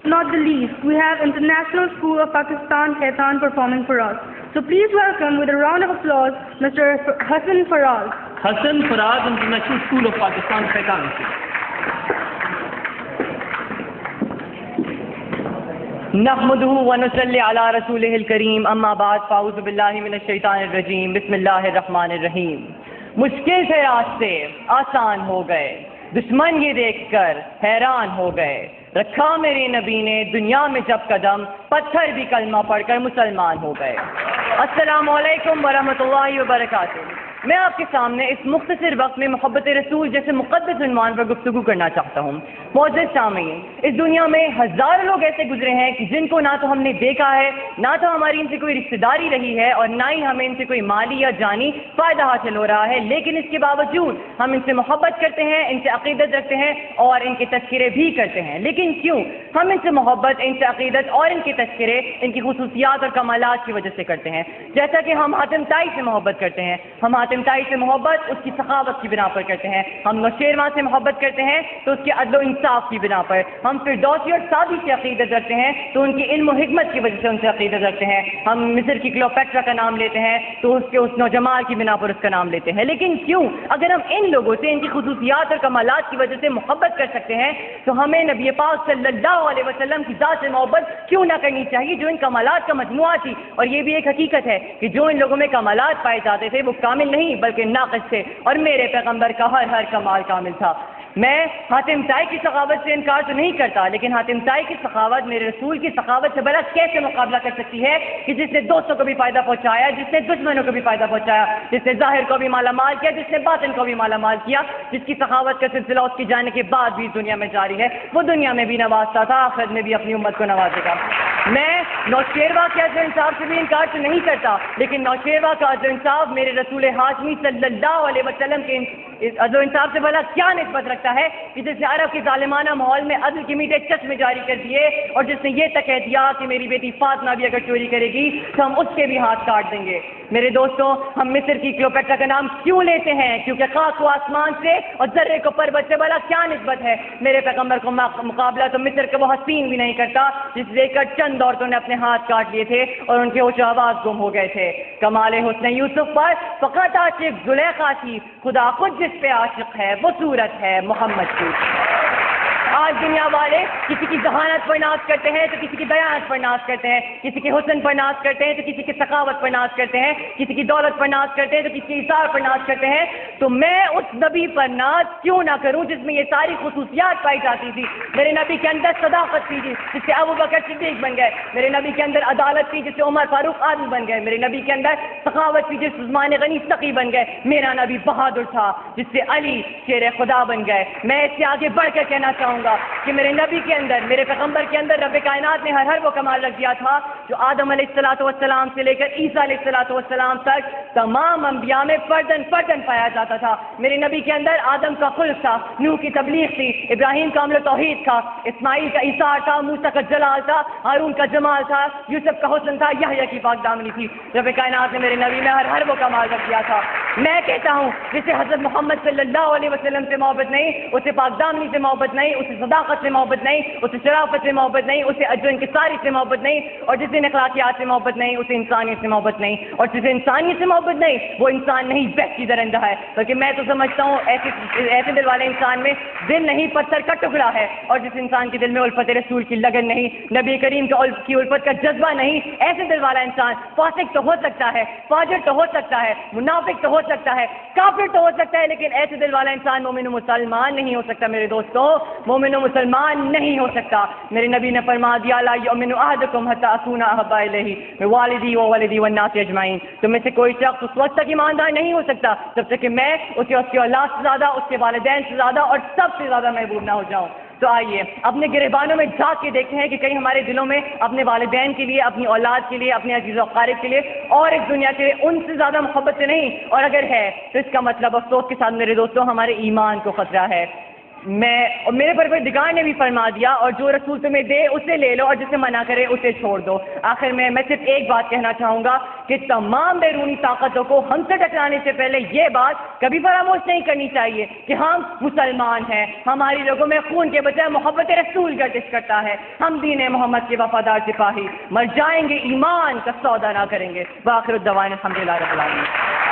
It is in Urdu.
Not the least, we have International School of Pakistan Khaitan performing for us. So please welcome with a round of applause Mr. Hassan Faraz. Hassan Faraz, International School of Pakistan Khaitan. نحمده ونصلی علی رسولہ الکریم اما بعد فاعوذ باللہ من الشیطان الرجیم بسم اللہ الرحمن الرحیم. مشکل سے راستے آسان ہو گئے، دشمن یہ دیکھ کر حیران ہو گئے. رکھا میرے نبی نے دنیا میں جب قدم، پتھر بھی کلمہ پڑھ کر مسلمان ہو گئے. السلام علیکم ورحمۃ اللہ وبرکاتہ. میں آپ کے سامنے اس مختصر وقت میں محبت رسول جیسے مقدس عنوان پر گفتگو کرنا چاہتا ہوں. معزز سامعین، اس دنیا میں ہزاروں لوگ ایسے گزرے ہیں کہ جن کو نہ تو ہم نے دیکھا ہے، نہ تو ہماری ان سے کوئی رشتہ داری رہی ہے، اور نہ ہی ہمیں ان سے کوئی مالی یا جانی فائدہ حاصل ہو رہا ہے، لیکن اس کے باوجود ہم ان سے محبت کرتے ہیں، ان سے عقیدت رکھتے ہیں اور ان کے تذکرے بھی کرتے ہیں. لیکن کیوں ہم ان سے محبت، ان سے عقیدت اور ان کے تذکرے ان کی خصوصیات اور کمالات کی وجہ سے کرتے ہیں؟ جیسا کہ ہم حاتم طائی سے محبت کرتے ہیں، ہم حاتم طائی سے محبت اس کی سخاوت کی بنا پر کرتے ہیں. ہم نوشیروان سے محبت کرتے ہیں تو اس کے عدل و انصاف کی بنا پر. ہم فردوسی اور سعدی سے عقیدت رکھتے ہیں تو ان کی علم و حکمت کی وجہ سے ان سے عقیدت رکھتے ہیں. ہم مصر کی کلیوپیٹرا کا نام لیتے ہیں تو اس کے حسن و جمال کی بنا پر اس کا نام لیتے ہیں. لیکن کیوں اگر ہم ان لوگوں سے ان کی خصوصیات اور کمالات کی وجہ سے محبت کر سکتے ہیں تو ہمیں نبی پاک صلی اللہ علیہ وسلم کی ذات سے محبت کیوں نہ کرنی چاہیے جو ان کمالات کا مجموعہ تھی؟ اور یہ بھی ایک حقیقت ہے کہ جو ان لوگوں میں کمالات پائے جاتے تھے وہ کامل نہیں بلکہ ناقص تھے، اور میرے پیغمبر کا ہر کمال کامل تھا. میں حاتم طائی کی سخاوت سے انکار تو نہیں کرتا، لیکن حاتم طائی کی سخاوت میرے رسول کی سخاوت سے بھلا کیسے مقابلہ کر سکتی ہے کہ جس نے دوستوں کو بھی فائدہ پہنچایا، جس نے دشمنوں کو بھی فائدہ پہنچایا، جس نے ظاہر کو بھی مالا مال کیا، جس نے باطن کو بھی مالا مال کیا، جس کی سخاوت کا سلسلہ اس کے جانے کے بعد بھی دنیا میں جاری ہے. وہ دنیا میں بھی نوازتا تھا، آخرت میں بھی اپنی امت کو نوازے گا. میں نوشیروان کے عدل و انصاف سے بھی انکار تو نہیں کرتا، لیکن نوشیروان کا عدل و انصاف میرے رسول ہاشمی صلی اللہ علیہ وسلم کے عدل و انصاف سے بھلا کیا نسبت رکھتا ہے کہ جس نے عرب کے ظالمانہ ماحول میں عدل کے میٹھے چشمے جاری کر دیے اور جس نے یہ تک کہہ دیا کہ میری بیٹی فاطمہ بھی اگر چوری کرے گی تو ہم اس کے بھی ہاتھ کاٹ دیں گے. میرے دوستوں، ہم مصر کی کلیوپیٹرا کا نام کیوں لیتے ہیں؟ کیونکہ خاک و آسمان سے اور ذرے کو پربت سے بھلا کیا نسبت ہے؟ میرے پیغمبر کو مقابلہ تو مصر کا وہ حسین بھی نہیں کرتا جس دیکھ کر چند عورتوں نے اپنے ہاتھ کاٹ لیے تھے اور ان کے ہوش و آواز گم ہو گئے تھے. کمال حسن یوسف پر فقط عاشق زلیخا تھی، خدا خود جس پہ عاشق ہے وہ صورت ہے محمد کی. آج دنیا والے کسی کی ذہانت پر ناز کرتے ہیں تو کسی کی دیانت پر ناز کرتے ہیں، کسی کے حسن پر ناز کرتے ہیں تو کسی کی سخاوت پر ناز کرتے ہیں، کسی کی دولت پر ناز کرتے ہیں تو کسی کے اثار پر ناز کرتے ہیں. تو میں اس نبی پر ناز کیوں نہ کروں جس میں یہ ساری خصوصیات پائی جاتی تھی؟ میرے نبی کے اندر صداقت تھی جس سے ابو بکر صدیق بن گئے. میرے نبی کے اندر عدالت تھی جس سے عمر فاروق عادل بن گئے. میرے نبی کے اندر سخاوت تھی جس سے عثمان غنی سخی بن گئے. میرا نبی بہادر تھا جس سے علی شیر خدا بن گئے. میں اس سے آگے بڑھ کر کہنا چاہوں گا کہ میرے نبی کے اندر، میرے پیغمبر کے اندر رب کائنات نے ہر وہ کمال رکھ دیا تھا جو آدم علیہ الصلوۃ والسلام سے لے کر عیسیٰ علیہ الصلوۃ والسلام تک تمام انبیاء میں فردن پایا جاتا تھا. میرے نبی کے اندر آدم کا خلق تھا، نوح کی تبلیغ تھی، ابراہیم کا عمل و توحید تھا، اسماعیل کا ایثار تھا، موسیٰ کا جلال تھا، ہارون کا جمال تھا، یوسف کا حسن تھا، یحییٰ کی پاک دامنی تھی. رب کائنات نے میرے نبی میں ہر وہ کمال رکھ دیا تھا. میں کہتا ہوں جسے حضرت محمد صلی اللہ علیہ وسلم سے محبت نہیں، اسے پاک دامنی سے محبت نہیں، اسے صداقت سے محبت نہیں، اسے شرافت سے محبت نہیں، اسے اجر انکساری سے محبت نہیں، اور جسے اخلاقیات سے محبت نہیں اسے انسانیت سے محبت نہیں، اور جسے انسانیت سے محبت نہیں وہ انسان نہیں بہتی درندہ ہے. بلکہ میں تو سمجھتا ہوں ایسے دل والے انسان میں دل نہیں پتھر کا ٹکڑا ہے، اور جس انسان کے دل میں الفت رسول کی لگن نہیں، نبی کریم کی الفت کا جذبہ نہیں، ایسے دل والا انسان فاسق تو ہو سکتا ہے، فاجر تو ہو سکتا ہے، منافق تو ہو سکتا ہے، کافر تو ہو سکتا ہے، لیکن ایسے دل والا انسان مومن و مسلمان نہیں ہو سکتا. میرے دوستوں، مومن و مسلمان نہیں ہو سکتا. میرے نبی نے فرما دیا لا یؤمن احدکم حتی اکون احب الیہ من والدی و ولدی والناس اجمعین. تم میں سے کوئی شخص اس وقت تک ایماندار نہیں ہو سکتا جب تک کہ میں اسے اس کی اولاد سے زیادہ، اس کے والدین سے زیادہ اور سب سے زیادہ محبوب نہ ہو جاؤں. تو آئیے اپنے گریبانوں میں جھانک کے دیکھتے ہیں کہ کہیں ہمارے دلوں میں اپنے والدین کے لیے، اپنی اولاد کے لیے، اپنے عزیز و اقارب کے لیے اور اس دنیا کے لیے ان سے زیادہ محبت نہیں، اور اگر ہے تو اس کا مطلب افسوس کے ساتھ میرے دوستوں ہمارے ایمان کو خطرہ ہے. میرے پروردگار نے بھی فرما دیا اور جو رسول تمہیں دے اسے لے لو اور جسے منع کرے اسے چھوڑ دو. آخر میں صرف ایک بات کہنا چاہوں گا کہ تمام بیرونی طاقتوں کو ہم سے ٹکرانے سے پہلے یہ بات کبھی فراموش نہیں کرنی چاہیے کہ ہم مسلمان ہیں, ہماری لوگوں میں خون کے بجائے محبت رسول گردش کرتا ہے, ہم دین محمد کے وفادار سپاہی مر جائیں گے, ایمان کا سودا نہ کریں گے. وآخر الدعوانا الحمدللہ رب العالمین.